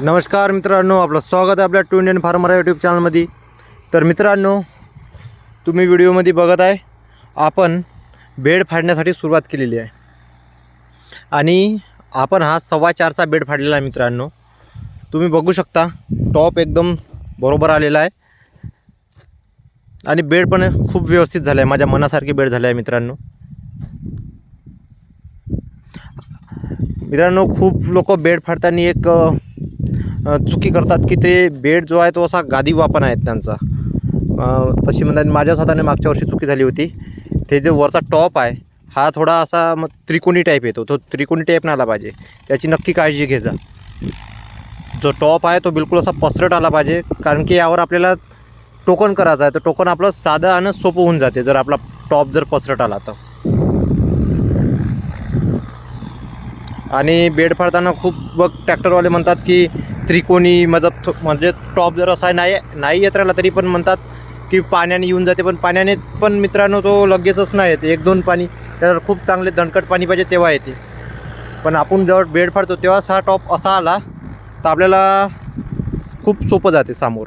नमस्कार मित्रांनो, आपलं स्वागत आहे आपल्या टू इंडियन फार्मर यूट्यूब चॅनलमध्ये। तर मित्रांनो, तुम्ही व्हिडिओमध्ये बघत आहे आपण बेड फाडण्यासाठी सुरुवात केलेली आहे आणि आपण हा 4.25चा बेड फाडलेला आहे। मित्रांनो, तुम्ही बघू शकता टॉप एकदम बरोबर आलेला आहे आणि बेड पण खूप व्यवस्थित झाला आहे, माझ्या मनासारखी बेड झाला आहे। मित्रांनो, खूप लोक बेड फाडताना एक चुकी करतात की ते बेड जो आहे तो असा गादी वापन आहे त्यांचा, तशी म्हणतात। माझ्या स्वतःने मागच्या वर्षी चुकी झाली होती। ते जे वरचा टॉप आहे हा थोडा असा त्रिकोणी टाईप येतो, तो त्रिकोणी टाईप नाही आला पाहिजे, त्याची नक्की काळजी घे जा। जो टॉप आहे तो बिलकुल असा पसरट आला पाहिजे, कारण की यावर आपल्याला टोकन करायचं आहे। तर टोकन आपलं साधं आणि सोपं होऊन जाते जर आपला टॉप जर पसरट आला तर। आणि बेड फाडताना खूप ट्रॅक्टरवाले म्हणतात की त्रिकोणी म्हणजे टॉप जर असा नाही येत राहिला तरी पण म्हणतात की पाण्याने येऊन जाते, पण पाण्याने पण मित्रांनो तो लगेचच नाही येते। 1-2 पाणी त्यावर खूप चांगले दणकट पाणी पाहिजे तेव्हा येते। पण आपण जेव्हा बेड फाडतो तेव्हा हा टॉप असा आला तर आपल्याला खूप सोपं जाते समोर।